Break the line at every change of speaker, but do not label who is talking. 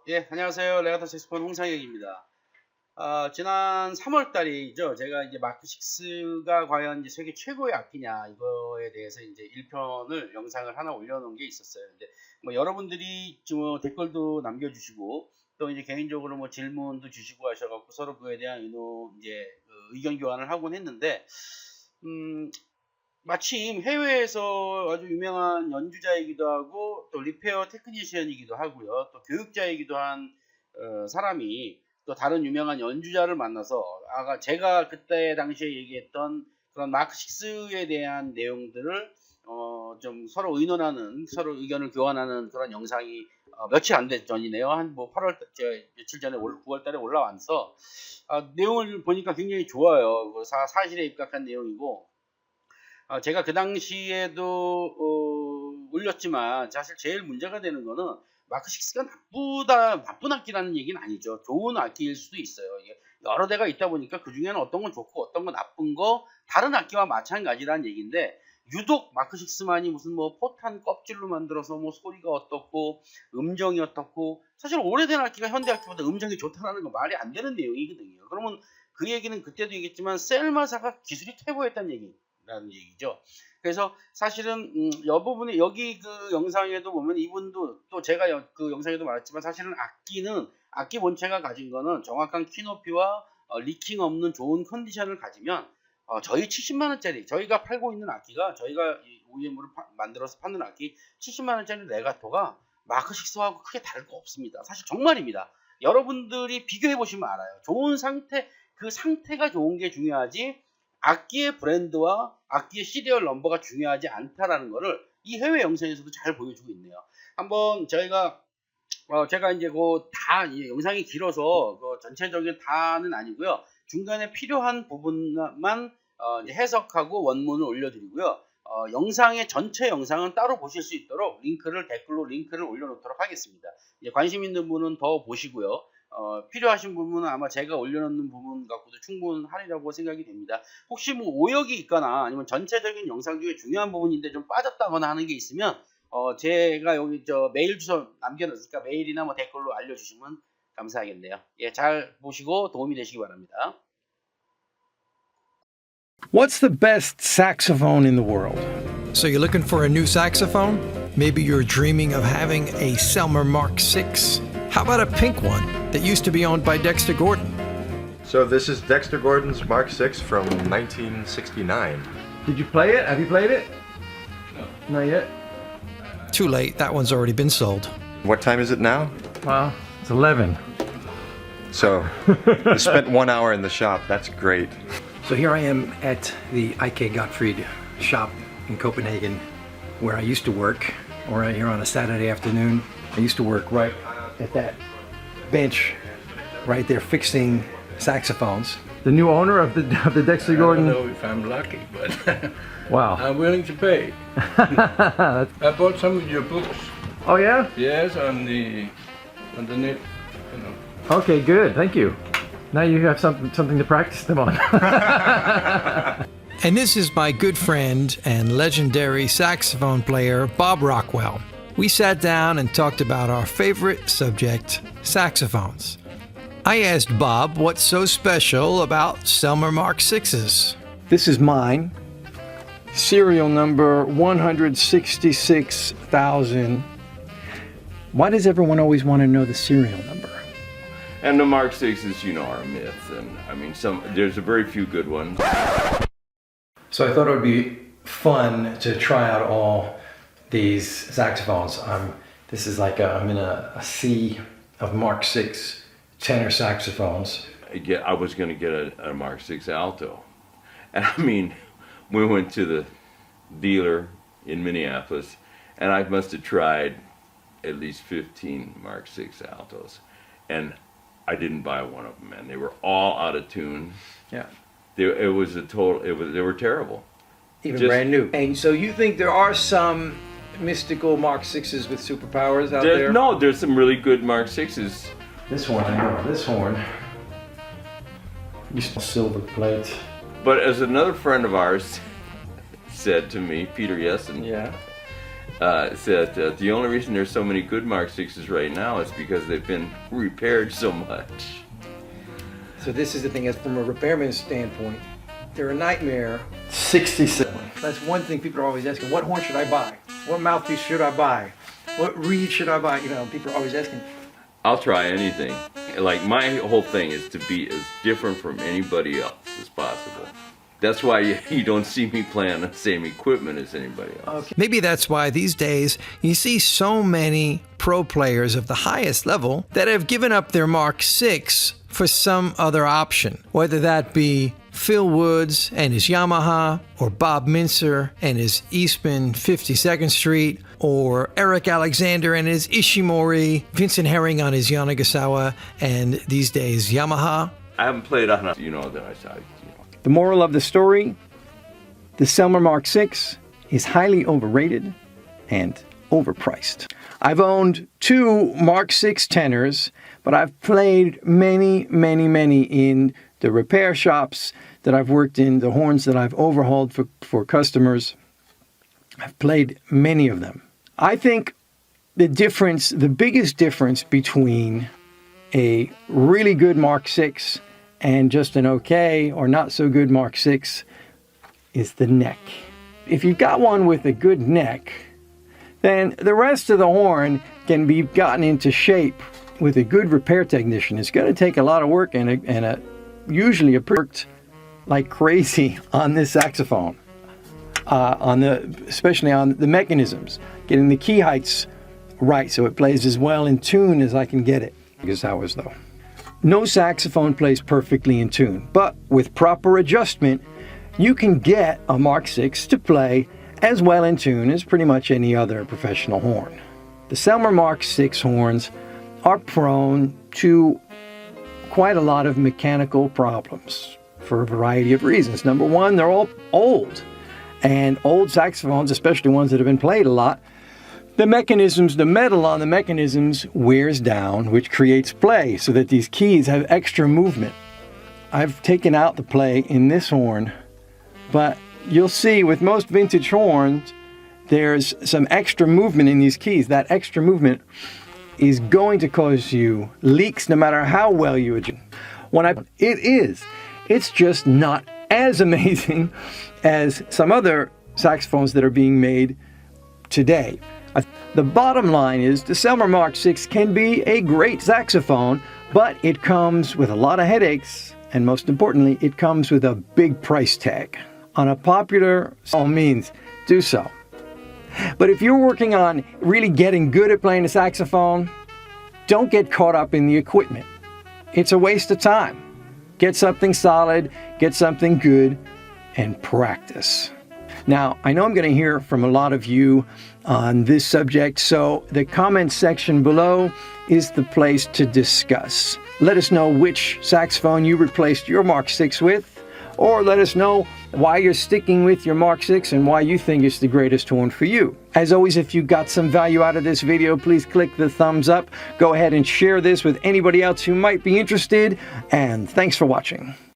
예, 안녕하세요. 레가토 색소폰 홍상혁입니다. 지난 3월 달이죠. 제가 이제 마크식스가 과연 이제 세계 최고의 악기냐, 이거에 대해서 이제 1편을 영상을 하나 올려놓은 게 있었어요. 근데 뭐 여러분들이 뭐 댓글도 남겨주시고, 또 이제 개인적으로 뭐 질문도 주시고 하셔갖고 서로 그에 대한 이제 의견 교환을 하곤 했는데, 마침 해외에서 아주 유명한 연주자이기도 하고 또 리페어 테크니션이기도 하고요. 또 교육자이기도 한 사람이 또 다른 유명한 연주자를 만나서 제가 그때 당시에 얘기했던 그런 마크식스에 대한 내용들을 좀 서로 의논하는, 서로 의견을 교환하는 그런 영상이 며칠 안 된 전이네요. 한 뭐 8월 며칠 전에 9월 달에 올라와서 내용을 보니까 굉장히 좋아요. 사실에 입각한 내용이고, 제가 그 당시에도 올렸지만 사실 제일 문제가 되는 거는 마크식스가 나쁜 악기라는 얘기는 아니죠. 좋은 악기일 수도 있어요. 이게 여러 대가 있다 보니까 그 중에는 어떤 건 좋고 어떤 건 나쁜 거, 다른 악기와 마찬가지라는 얘기인데, 유독 마크식스만이 무슨 뭐 포탄 껍질로 만들어서 뭐 소리가 어떻고 음정이 어떻고, 사실 오래된 악기가 현대 악기보다 음정이 좋다라는 건 말이 안 되는 내용이거든요. 그러면 그 얘기는 그때도 얘기했지만 셀마사가 기술이 퇴보했다는 얘기라는 얘기죠. 그래서 사실은 이 부분에 여기 그 영상에도 보면 이분도, 또 제가 그 영상에도 말했지만, 사실은 악기 본체가 가진 거는 정확한 키높이와 리킹 없는 좋은 컨디션을 가지면 저희 70만 원짜리, 저희가 팔고 있는 악기가, 저희가 OEM으로 만들어서 파는 악기 70만 원짜리 레가토가 마크식스하고 크게 다를 거 없습니다. 사실 정말입니다. 여러분들이 비교해 보시면 알아요. 좋은 상태, 그 상태가 좋은 게 중요하지 악기의 브랜드와 악기의 시리얼 넘버가 중요하지 않다라는 거를 이 해외 영상에서도 잘 보여주고 있네요. 한번 제가 이제 영상이 길어서 전체적인 다는 아니고요. 중간에 필요한 부분만 이제 해석하고 원문을 올려드리고요. 영상의 전체 영상은 따로 보실 수 있도록 댓글로 링크를 올려놓도록 하겠습니다. 이제 관심 있는 분은 더 보시고요. 필요하신 부분은 아마 제가 올려놓는 부분 갖고도 충분하리라고 생각이 됩니다. 혹시 뭐 오역이 있거나 아니면 전체적인 영상 중에 중요한 부분인데 좀 빠졌다거나 하는 게 있으면 제가 여기 메일 주소 남겨놓으니까 메일이나 뭐 댓글로 알려주시면 감사하겠네요. 예, 잘 보시고 도움이 되시기 바랍니다.
What's the best saxophone in the world?
So you're looking for a new saxophone? Maybe you're dreaming of having a Selmer mark6. How about a pink one that used to be owned by Dexter Gordon?
So this is Dexter Gordon's mark6 from 1969.
Did you play it? Have you played it? No. Not yet?
Too late, that one's already been sold.
What time is it now?
Well, it's 11.
So you spent 1 hour in the shop. That's great.
So here I am at the IK Gottfried shop in Copenhagen, where I used to work, or right here on a Saturday afternoon. I used to work right at that bench right there fixing saxophones.
The new owner of the Dexter Gordon.
I don't know if I'm lucky, but
Wow.
I'm willing to pay. I bought some of your books.
Oh yeah?
Yes, on the net. You know.
Okay, good. Thank you. Now you have something to practice them on.
And this is my good friend and legendary saxophone player, Bob Rockwell. We sat down and talked about our favorite subject, saxophones. I asked Bob what's so special about Selmer mark6s.
This is mine. Serial number 166,000. Why does everyone always want to know the serial number?
And the mark6s, you know, are a myth, and I mean, there's a very few good ones.
So I thought it would be fun to try out all these saxophones. This is like I'm in a sea of mark6 tenor saxophones.
I was going to get a mark6 alto, and I mean, we went to the dealer in Minneapolis, and I must have tried at least 15 mark6 altos, and I didn't buy one of them, man. They were all out of tune.
Yeah.
They were terrible.
Even brand new. And so you think there are some mystical mark6s with superpowers out there?
No, there's some really good mark6s.
This one, I know. This horn. Silver plate.
But as another friend of ours said to me, Peter Yessen,
Yeah.
said the only reason there's so many good Mark 6s right now is because they've been repaired so much.
So this is the thing, as from a repairman's standpoint, they're a nightmare.
67.
That's one thing people are always asking, what horn should I buy? What mouthpiece should I buy? What reed should I buy? You know, people are always asking.
I'll try anything. Like, my whole thing is to be as different from anybody else as possible. That's why you don't see me playing the same equipment as anybody else.
Okay. Maybe that's why these days you see so many pro players of the highest level that have given up their Mark 6 for some other option, whether that be Phil Woods and his Yamaha, or Bob Mintzer and his Eastman 52nd Street, or Eric Alexander and his Ishimori, Vincent Herring on his Yanagasawa, and these days Yamaha.
I haven't played on a, that I saw.
The moral of the story, the Selmer Mark 6 is highly overrated and overpriced. I've owned 2 Mark 6 tenors, but I've played many in the repair shops that I've worked in, the horns that I've overhauled for customers. I've played many of them. I think the biggest difference between a really good Mark 6 and just an okay or not so good Mark 6 is the neck. If you've got one with a good neck, then the rest of the horn can be gotten into shape with a good repair technician. It's going to take a lot of work and usually worked like crazy on this saxophone, especially on the mechanisms, getting the key heights right so it plays as well in tune as I can get it. Because I was though. No saxophone plays perfectly in tune, but with proper adjustment, you can get a Mark 6 to play as well in tune as pretty much any other professional horn. The Selmer Mark 6 horns are prone to quite a lot of mechanical problems for a variety of reasons. Number one, they're all old, and old saxophones, especially ones that have been played a lot, the metal on the mechanisms wears down, which creates play so that these keys have extra movement. I've taken out the play in this horn, but you'll see with most vintage horns, there's some extra movement in these keys. That extra movement is going to cause you leaks no matter how well you adjust. It's just not as amazing as some other saxophones that are being made today. The bottom line is the Selmer Mark 6 can be a great saxophone, but it comes with a lot of headaches, and most importantly, it comes with a big price tag. On a popular, all means, do so. But if you're working on really getting good at playing the saxophone, don't get caught up in the equipment. It's a waste of time. Get something solid, get something good, and practice. Now, I know I'm going to hear from a lot of you on this subject, so the comments section below is the place to discuss. Let us know which saxophone you replaced your Mark 6 with, or let us know why you're sticking with your Mark 6 and why you think it's the greatest horn for you. As always, if you got some value out of this video, please click the thumbs up. Go ahead and share this with anybody else who might be interested, and thanks for watching.